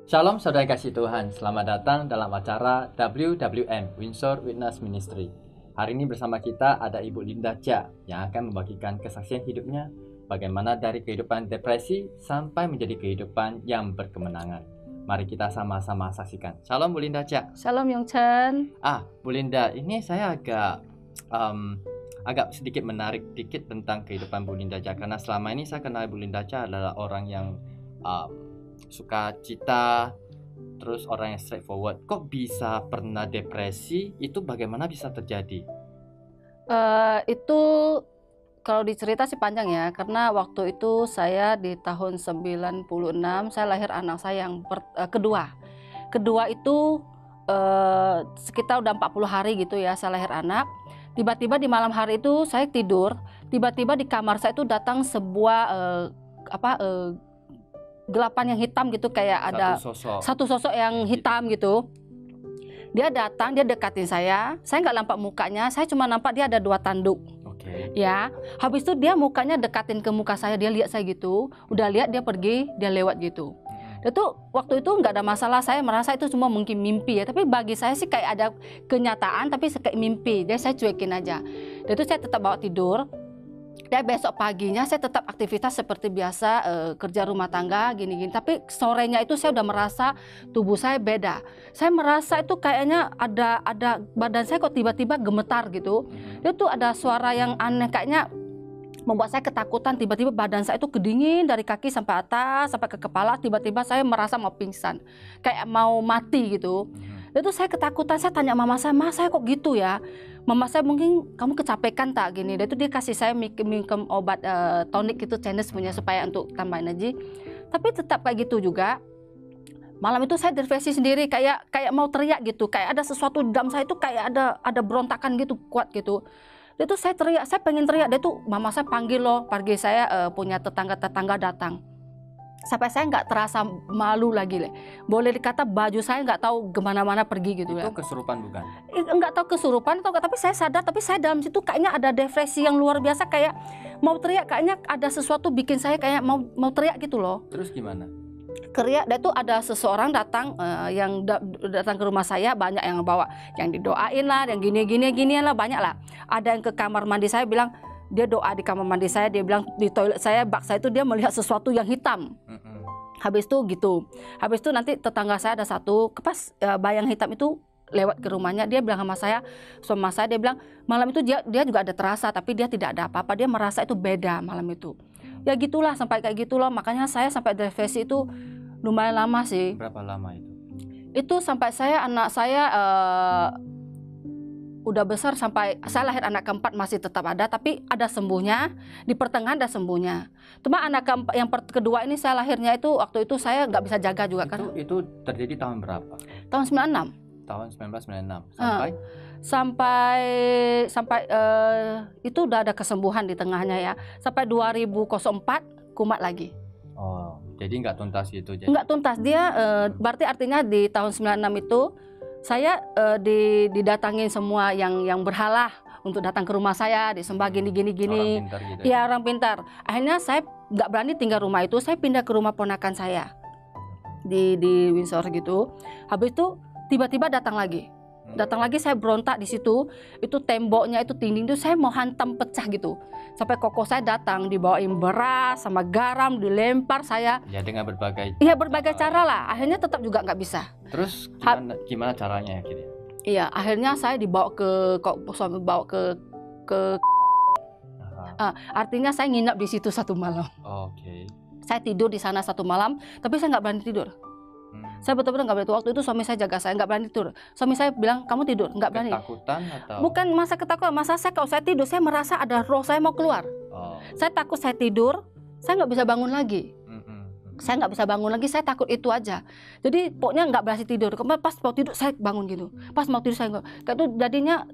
Shalom saudara kasih Tuhan, selamat datang dalam acara WWM, Windsor Witness Ministry. Hari ini bersama kita ada Ibu Linda Chia yang akan membagikan kesaksian hidupnya, bagaimana dari kehidupan depresi sampai menjadi kehidupan yang berkemenangan. Mari kita sama-sama saksikan. Shalom Bu Linda Chia. Shalom Yong Chen. Bu Linda, ini saya agak sedikit menarik dikit tentang kehidupan Bu Linda Chia, karena selama ini saya kenal Bu Linda Chia adalah orang yang suka cita, terus orang yang straightforward. Kok bisa pernah depresi? Itu bagaimana bisa terjadi? Itu kalau dicerita sih panjang ya, karena waktu itu saya di tahun 96 saya lahir anak saya yang kedua. Kedua itu sekitar udah 40 hari gitu ya saya lahir anak. Tiba-tiba di malam hari itu saya tidur, tiba-tiba di kamar saya itu datang sebuah gelapan yang hitam gitu, kayak ada satu sosok yang hitam gitu. Dia datang, dia dekatin saya nggak nampak mukanya, saya cuma nampak dia ada 2 tanduk. Ya, habis itu dia mukanya dekatin ke muka saya, dia lihat saya gitu, udah lihat dia pergi, dia lewat gitu. Itu waktu itu nggak ada masalah, saya merasa itu semua mungkin mimpi ya, tapi bagi saya sih kayak ada kenyataan tapi kayak mimpi, jadi saya cuekin aja. Dan itu saya tetap bawa tidur. Dan besok paginya saya tetap aktivitas seperti biasa, kerja rumah tangga gini-gini. Tapi sorenya itu saya udah merasa tubuh saya beda. Saya merasa itu kayaknya ada badan saya kok tiba-tiba gemetar gitu. Itu ada suara yang aneh, kayaknya membuat saya ketakutan. Tiba-tiba badan saya itu kedingin dari kaki sampai atas, sampai ke kepala. Tiba-tiba saya merasa mau pingsan, kayak mau mati gitu. Itu saya ketakutan, saya tanya mama saya, "Ma, saya kok gitu ya?" Mama saya, "Mungkin kamu kecapekan tak gini." Dan itu dia kasih saya minum obat tonik itu, Chinese punya, supaya untuk tambah energi. Tapi tetap kayak gitu juga. Malam itu saya depresi sendiri, kayak mau teriak gitu, kayak ada sesuatu di dalam saya itu kayak ada berontakan gitu, kuat gitu. Dan itu saya teriak, saya pengen teriak. Dan itu mama saya panggil loh, pergi saya punya tetangga datang. Sampai saya nggak terasa malu lagi, boleh dikata baju saya nggak tahu kemana-mana pergi gitu ya. Itu kesurupan bukan? Nggak tahu kesurupan atau nggak, tapi saya sadar, tapi saya dalam situ kayaknya ada depresi yang luar biasa, kayak mau teriak, kayaknya ada sesuatu bikin saya kayak mau teriak gitu loh. Terus gimana? Teriak, dan itu ada seseorang datang, yang datang ke rumah saya, banyak yang bawa, yang didoain lah, yang gini lah, banyak lah. Ada yang ke kamar mandi saya bilang, dia doa di kamar mandi saya, dia bilang di toilet saya, bak saya itu dia melihat sesuatu yang hitam. Habis itu gitu. Habis itu nanti tetangga saya ada satu, pas bayang hitam itu lewat ke rumahnya, dia bilang sama saya, dia bilang malam itu dia juga ada terasa, tapi dia tidak ada apa-apa, dia merasa itu beda malam itu. Ya gitulah, sampai kayak gitu loh. Makanya saya sampai depresi itu lumayan lama sih. Berapa lama itu? Itu sampai anak saya udah besar, sampai saya lahir anak keempat masih tetap ada, tapi ada sembuhnya, di pertengahan ada sembuhnya. Cuma anak keempat, yang kedua ini saya lahirnya itu waktu itu saya nggak bisa jaga juga kan. Itu terjadi tahun berapa? Tahun 96. Tahun 1996 sampai itu udah ada kesembuhan di tengahnya ya. Sampai 2004 kumat lagi. Oh, jadi nggak tuntas gitu? Nggak tuntas dia, berarti artinya di tahun 96 itu saya didatangin semua yang berhala untuk datang ke rumah saya, disembah gini. Orang pintar gitu ya? Iya, orang pintar. Akhirnya saya nggak berani tinggal rumah itu, saya pindah ke rumah ponakan saya di Windsor gitu. Habis itu tiba-tiba datang lagi, saya berontak di situ. Itu temboknya itu dinding itu saya mau hantam pecah gitu. Sampai koko saya datang, dibawain beras sama garam, dilempar saya. Ya dengan berbagai cara lah. Akhirnya tetap juga nggak bisa. Terus gimana caranya akhirnya? Iya, akhirnya saya dibawa suami bawa ke artinya saya nginap di situ 1 malam. Oke. Saya tidur di sana 1 malam, tapi saya nggak berani tidur. Saya betul-betul nggak berani tidur. Waktu itu suami saya jaga saya, nggak berani tidur. Suami saya bilang, "Kamu tidur." Nggak berani. Ketakutan atau? Bukan masa ketakutan, masa saya kalau saya tidur saya merasa ada roh saya mau keluar. Saya takut, saya tidur, saya nggak bisa bangun lagi. Saya takut itu aja. Jadi pokoknya nggak berhasil tidur. Pas mau tidur saya bangun gitu. Pas mau tidur saya nggak. Itu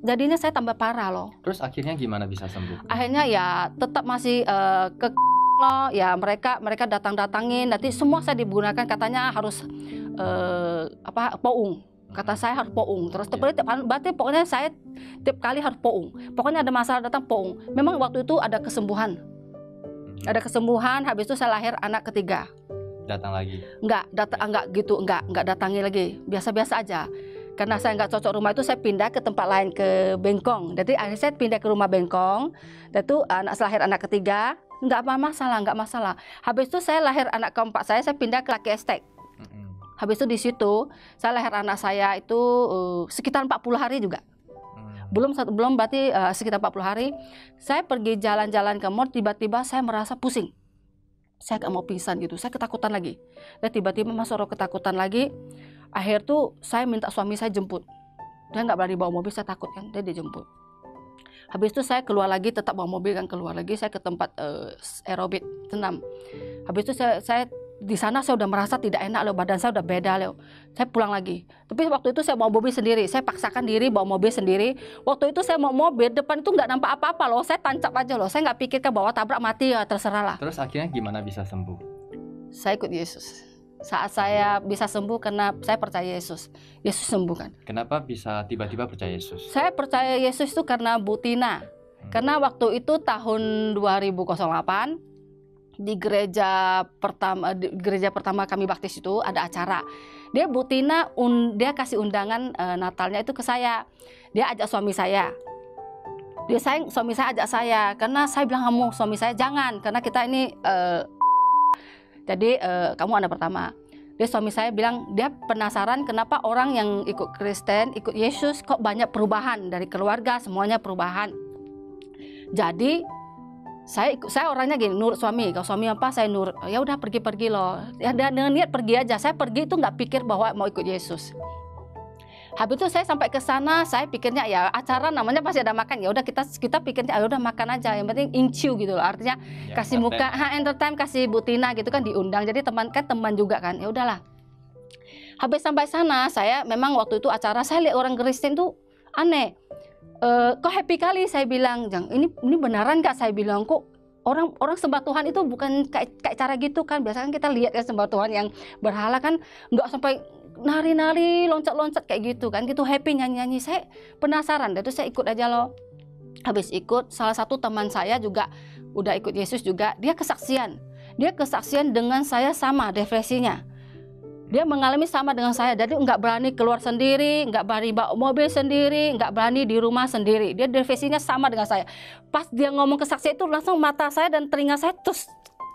jadinya saya tambah parah loh. Terus akhirnya gimana bisa sembuh? Akhirnya ya tetap masih loh, ya mereka datangin. Nanti semua saya digunakan, katanya harus poung. Kata saya harus poung. Terus berarti pokoknya saya tiap kali harus poung. Pokoknya ada masalah datang poung. Memang waktu itu ada kesembuhan. Habis itu saya lahir anak ketiga. datang lagi? Enggak gitu, enggak datangi lagi, biasa-biasa aja. Karena saya nggak cocok rumah itu, saya pindah ke tempat lain, ke Bengkong. Jadi akhirnya saya pindah ke rumah Bengkong. Dan itu lahir anak ketiga, nggak masalah. Habis itu saya lahir anak keempat saya pindah ke Laki Estek. Habis itu di situ saya lahir anak saya itu sekitar 40 hari juga. Belum berarti sekitar 40 hari. Saya pergi jalan-jalan ke mall, tiba-tiba saya merasa pusing. Saya nggak mau pingsan gitu, saya ketakutan lagi. Dan tiba-tiba masuk roh ketakutan lagi. Akhir tuh saya minta suami saya jemput. Dia nggak berani bawa mobil, saya takut kan, dia dijemput. Habis itu saya keluar lagi, tetap bawa mobil kan, keluar lagi saya ke tempat aerobik senam. Habis itu saya di sana saya udah merasa tidak enak loh, badan saya udah beda loh. Saya pulang lagi. Tapi waktu itu saya bawa mobil sendiri, saya paksakan diri bawa mobil sendiri. Waktu itu saya mau mobil, depan itu nggak nampak apa-apa loh, saya tancap aja loh. Saya nggak pikirkan bahwa tabrak mati ya terserah lah. Terus akhirnya gimana bisa sembuh? Saya ikut Yesus. Saat saya bisa sembuh karena saya percaya Yesus. Yesus sembuhkan. Kenapa bisa tiba-tiba percaya Yesus? Saya percaya Yesus itu karena Bu Tina. Karena waktu itu tahun 2008 di gereja pertama kami baptis itu ada acara. Dia Bu Tina dia kasih undangan Natalnya itu ke saya. Dia ajak suami saya. Suami saya ajak saya karena saya bilang kamu suami saya jangan karena kita ini jadi kamu anak pertama. Dia suami saya bilang dia penasaran kenapa orang yang ikut Kristen, ikut Yesus kok banyak perubahan dari keluarga, semuanya perubahan. Jadi saya orangnya gini, nurut suami. Kalau suami apa saya nurut. Ya udah pergi loh. Ya dengan niat pergi aja. Saya pergi itu nggak pikir bahwa mau ikut Yesus. Habis itu saya sampai ke sana, saya pikirnya ya acara namanya pasti ada makan. Ya udah kita pikirnya ya udah makan aja. Yang penting incu gitu loh. Artinya ya, kasih muka, entertain, kasih Bu Tina gitu kan diundang. Jadi teman juga kan. Ya udahlah. Habis sampai sana, saya memang waktu itu acara saya lihat orang Kristen tuh aneh. Kok happy kali saya bilang, Jang, ini beneran nggak? Saya bilang kok orang sembah Tuhan itu bukan kayak cara gitu kan. Biasanya kita lihat ya sembah Tuhan yang berhala kan nggak sampai nari-nari, loncat-loncat kayak gitu kan, gitu happy nyanyi-nyanyi. Saya penasaran, dan itu saya ikut aja loh. Habis ikut, salah satu teman saya juga udah ikut Yesus juga, dia kesaksian dengan saya sama depresinya. Dia mengalami sama dengan saya, jadi nggak berani keluar sendiri, nggak berani bawa mobil sendiri, nggak berani di rumah sendiri. Dia depresinya sama dengan saya. Pas dia ngomong kesaksian itu langsung mata saya dan telinga saya terus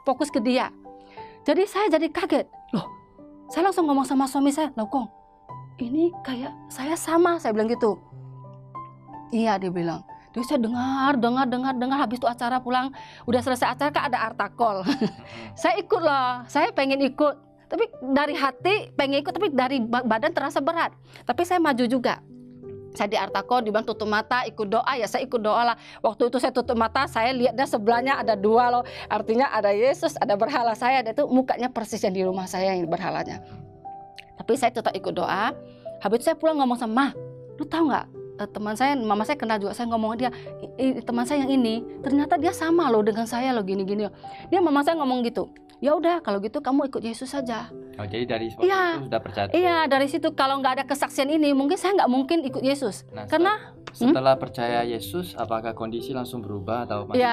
fokus ke dia. Jadi saya jadi kaget, loh. Saya langsung ngomong sama suami saya, loh Kong, ini kayak saya sama, saya bilang gitu. Iya, dia bilang. Terus saya dengar, habis itu acara pulang, udah selesai acara kan ada artakol. Saya ikut loh, saya pengen ikut. Tapi dari hati pengen ikut, tapi dari badan terasa berat. Tapi saya maju juga. Saya di artakol, dibilang tutup mata, ikut doa, ya saya ikut doa lah. Waktu itu saya tutup mata, saya lihat dah sebelahnya ada dua loh. Artinya ada Yesus, ada berhala saya. Dan itu mukanya persis yang di rumah saya yang berhalanya. Tapi saya tetap ikut doa. Habis itu saya pulang ngomong sama, lu tahu nggak? Teman saya, mama saya kenal juga, saya ngomong dia, teman saya yang ini, ternyata dia sama loh dengan saya loh gini-gini. Dia mama saya ngomong gitu, ya udah kalau gitu kamu ikut Yesus saja. Oh, jadi dari situ sudah percaya? Iya, dari situ kalau nggak ada kesaksian ini, mungkin saya nggak mungkin ikut Yesus. Nah, karena setelah percaya Yesus, apakah kondisi langsung berubah atau masih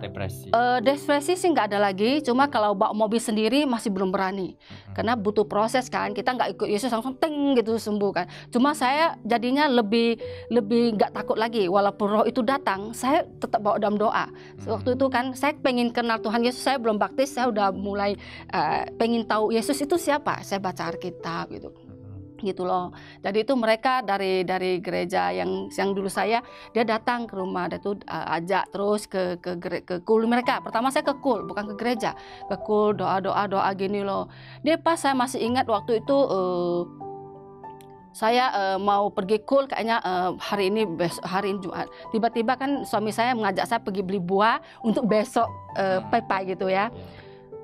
depresi? Depresi sih nggak ada lagi, cuma kalau bawa mobil sendiri masih belum berani. Karena butuh proses kan, kita nggak ikut Yesus langsung teng gitu sembuh kan. Cuma saya jadinya lebih nggak takut lagi, walaupun roh itu datang, saya tetap bawa dalam doa. Waktu itu kan saya pengen kenal Tuhan Yesus, saya belum baptis, saya udah mulai pengen tahu Yesus itu siapa. Saya baca Alkitab gitu loh. Jadi itu mereka dari gereja yang dulu dia datang ke rumah, dia tuh ajak terus ke kul mereka. Pertama saya ke kul, bukan ke gereja, ke kul doa gini loh. Dia pas saya masih ingat waktu itu saya mau pergi kul kayaknya hari ini Jumat. Tiba-tiba kan suami saya mengajak saya pergi beli buah untuk besok pepai gitu ya.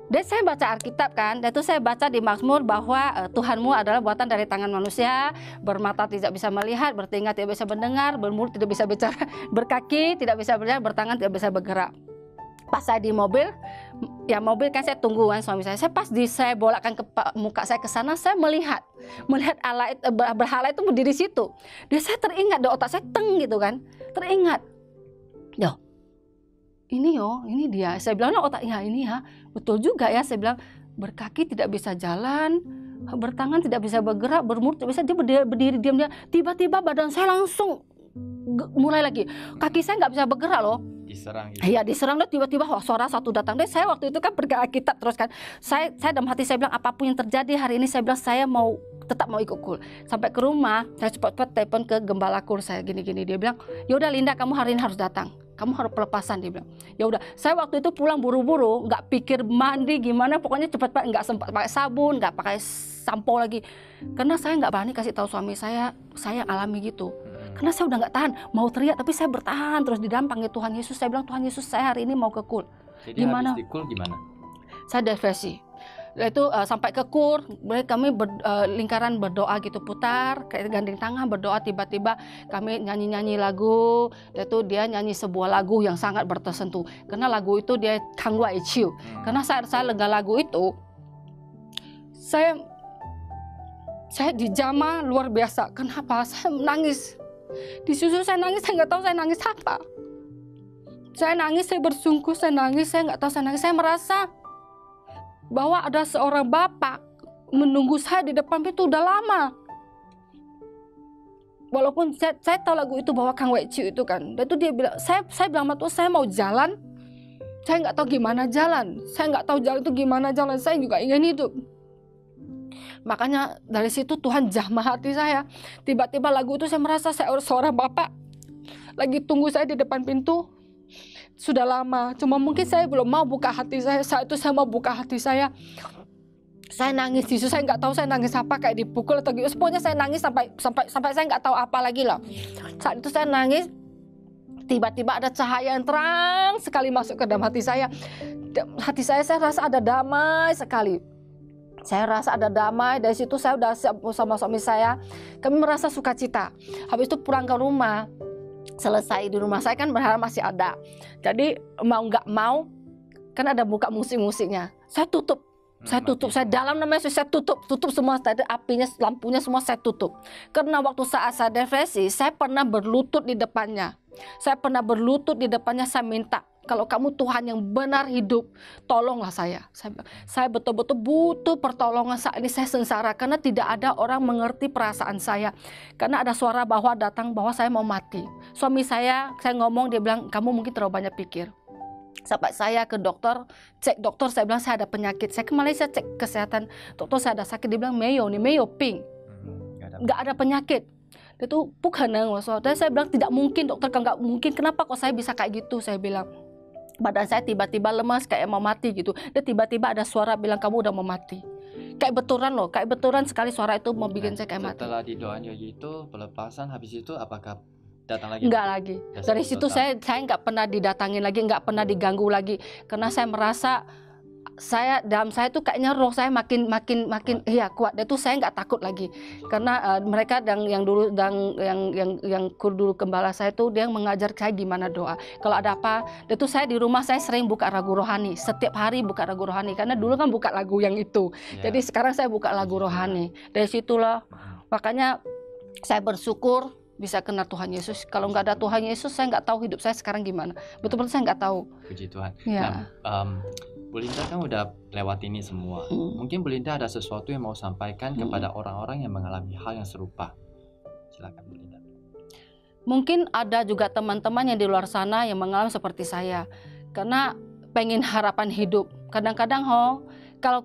Dan saya baca Alkitab kan, dan itu saya baca di Mazmur bahwa Tuhanmu adalah buatan dari tangan manusia, bermata tidak bisa melihat, bertelinga tidak bisa mendengar, bermulut tidak bisa bicara, berkaki tidak bisa berjalan, bertangan tidak bisa bergerak. Pas saya di mobil, ya mobil kan saya tunggu kan suami saya pas saya bolakkan ke muka saya ke sana, saya melihat Allah berhala itu berdiri situ. Dan saya teringat, di otak saya teng gitu kan, teringat. Ini dia. Saya bilang otak ya ini ya betul juga ya. Saya bilang berkaki tidak bisa jalan, bertangan tidak bisa bergerak, bermulut tidak bisa, dia berdiri diam. Tiba-tiba badan saya langsung mulai lagi, kaki saya nggak bisa bergerak loh. Diserang gitu. Iya, diserang, dan tiba-tiba suara satu datang. Dan saya waktu itu kan bergerak kita terus kan. Saya dalam hati saya bilang, apapun yang terjadi hari ini, saya bilang saya tetap mau ikut KUL. Sampai ke rumah, saya cepat-cepat telepon ke gembala KUL saya, gini-gini. Dia bilang, yaudah Linda, kamu hari ini harus datang. Kamu harus pelepasan, dia bilang. Ya udah, saya waktu itu pulang buru-buru, nggak pikir mandi gimana, pokoknya cepat-cepat, nggak sempat pakai sabun, nggak pakai sampo lagi, karena saya nggak berani kasih tahu suami saya alami gitu. Karena saya udah nggak tahan, mau teriak tapi saya bertahan terus di dalam panggil Tuhan Yesus. Saya bilang, Tuhan Yesus, saya hari ini mau ke KUL. Jadi habis di KUL gimana? Saya depresi. Itu sampai ke KUL, kami lingkaran berdoa gitu, putar kayak gandeng tangan berdoa. Tiba-tiba kami nyanyi lagu, itu dia nyanyi sebuah lagu yang sangat bertersentuh, karena lagu itu dia Kangwa Ichiu. Karena saat saya lega lagu itu, saya dijama luar biasa. Kenapa? Saya menangis. Di situ saya nangis, saya nggak tahu saya nangis apa. Saya nangis, saya bersungguh, saya nangis, saya nggak tahu saya nangis. Saya merasa bahwa ada seorang bapak menunggu saya di depan pintu udah lama. Walaupun saya tahu lagu itu bahwa Kang Wei Chiu itu kan, dan itu dia bilang, saya bilang sama Tuhan, saya mau jalan, saya nggak tahu gimana jalan, saya nggak tahu jalan itu gimana jalan, saya juga ingin hidup. Makanya dari situ Tuhan jamah hati saya. Tiba-tiba lagu itu saya merasa saya seorang bapak lagi tunggu saya di depan pintu sudah lama. Cuma mungkin saya belum mau buka hati saya. Saat itu saya mau buka hati saya. Saya nangis di situ, saya nggak tahu saya nangis apa, kayak dipukul atau gitu. Pokoknya saya nangis sampai saya nggak tahu apa lagi lah. Saat itu saya nangis. Tiba-tiba ada cahaya yang terang sekali masuk ke dalam hati saya. Hati saya rasa ada damai sekali. Saya rasa ada damai. Dari situ saya udah sama suami saya, kami merasa sukacita. Habis itu pulang ke rumah, selesai di rumah saya kan berharap masih ada. Jadi mau nggak mau, kan ada buka musik-musiknya. Saya tutup, saya dalam namanya saya tutup semua. Tadi apinya, lampunya semua saya tutup. Karena waktu saat saya depresi, saya pernah berlutut di depannya. Saya saya minta, kalau kamu Tuhan yang benar hidup, tolonglah saya. Saya betul-betul butuh pertolongan saat ini, saya sengsara karena tidak ada orang mengerti perasaan saya. Karena ada suara bahwa datang bahwa saya mau mati. Suami saya ngomong, dia bilang, kamu mungkin terlalu banyak pikir. Sampai saya ke dokter, cek dokter, saya bilang saya ada penyakit. Saya ke Malaysia cek kesehatan, dokter saya ada sakit, dia bilang Mayo Ping, nggak ada penyakit. Itu bukan maksudnya. Dan saya bilang tidak mungkin dokter, nggak mungkin. Kenapa kok saya bisa kayak gitu? Saya bilang, badan saya tiba-tiba lemas kayak mau mati gitu. Dan tiba-tiba ada suara bilang kamu udah mau mati. Kayak betulan sekali suara itu mau bikin saya kayak mati. Setelah didoain kayak gitu, pelepasan, habis itu apakah datang lagi? Enggak lagi. Dari situ saya nggak pernah didatangin lagi, nggak pernah diganggu lagi. Karena saya merasa dalam saya tuh kayaknya roh saya makin iya kuat. Itu saya nggak takut lagi. Karena mereka yang dulu gembala saya tuh dia mengajar saya gimana doa. Kalau ada apa, itu saya di rumah saya sering buka lagu rohani. Setiap hari buka lagu rohani, karena dulu kan buka lagu yang itu. Jadi sekarang saya buka lagu rohani. Dari situlah makanya saya bersyukur bisa kenal Tuhan Yesus. Kalau nggak ada Tuhan Yesus, saya nggak tahu hidup saya sekarang gimana. Betul-betul saya nggak tahu. Puji Tuhan. Ya. Nah, Bu Linda kan udah lewat ini semua. Mungkin Bu Linda ada sesuatu yang mau sampaikan kepada orang-orang yang mengalami hal yang serupa. Silakan Bu Linda. Mungkin ada juga teman-teman yang di luar sana yang mengalami seperti saya. Karena pengen harapan hidup. Kadang-kadang kalau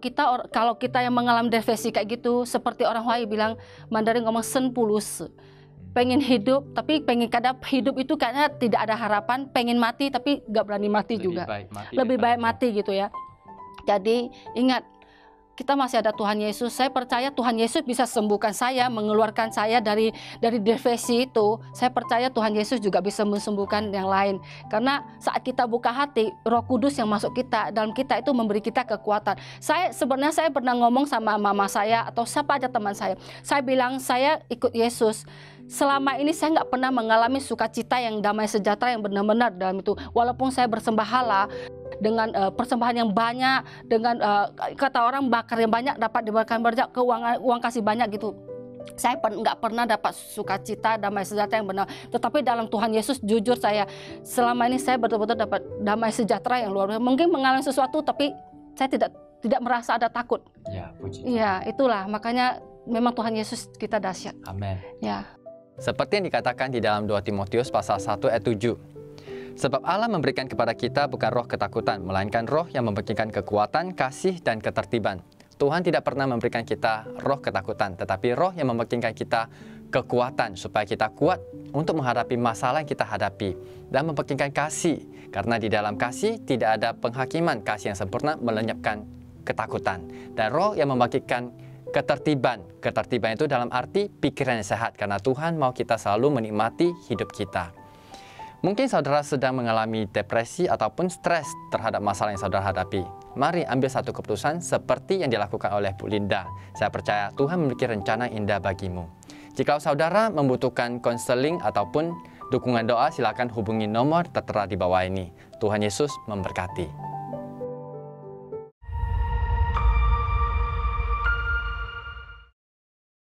kita yang mengalami depresi kayak gitu, seperti orang Hawaii bilang, Mandarin ngomong sen pulus. Pengen hidup, tapi kadang hidup itu kayaknya tidak ada harapan, pengen mati tapi nggak berani mati juga. Lebih baik mati gitu ya. Jadi ingat, kita masih ada Tuhan Yesus. Saya percaya Tuhan Yesus bisa sembuhkan saya, mengeluarkan saya dari depresi itu. Saya percaya Tuhan Yesus juga bisa menyembuhkan yang lain. Karena saat kita buka hati, Roh Kudus yang masuk dalam kita itu memberi kita kekuatan. Sebenarnya saya pernah ngomong sama mama saya atau siapa aja teman saya. Saya bilang saya ikut Yesus. Selama ini saya nggak pernah mengalami sukacita yang damai sejahtera yang benar-benar dalam itu. Walaupun saya bersembahala dengan persembahan yang banyak, dengan kata orang bakar yang banyak, dapat diberikan banyak, uang kasih banyak gitu. Saya nggak pernah dapat sukacita, damai sejahtera yang benar. Tetapi dalam Tuhan Yesus, jujur saya, selama ini saya betul-betul dapat damai sejahtera yang luar biasa. Mungkin mengalami sesuatu, tapi saya tidak tidak merasa ada takut. Ya, puji. Iya, itulah makanya memang Tuhan Yesus kita dahsyat. Amin. Ya. Seperti yang dikatakan di dalam 2 Timotius pasal 1 ayat 7. Sebab Allah memberikan kepada kita bukan roh ketakutan, melainkan roh yang memberikan kekuatan, kasih, dan ketertiban. Tuhan tidak pernah memberikan kita roh ketakutan, tetapi roh yang memberikan kita kekuatan supaya kita kuat untuk menghadapi masalah yang kita hadapi, dan memberikan kasih, karena di dalam kasih tidak ada penghakiman. Kasih yang sempurna melenyapkan ketakutan. Dan roh yang membagikan ketertiban. Ketertiban itu dalam arti pikiran yang sehat, karena Tuhan mau kita selalu menikmati hidup kita. Mungkin saudara sedang mengalami depresi ataupun stres terhadap masalah yang saudara hadapi. Mari ambil satu keputusan seperti yang dilakukan oleh Bu Linda. Saya percaya Tuhan memiliki rencana indah bagimu. Jika saudara membutuhkan konseling ataupun dukungan doa, silakan hubungi nomor tertera di bawah ini. Tuhan Yesus memberkati.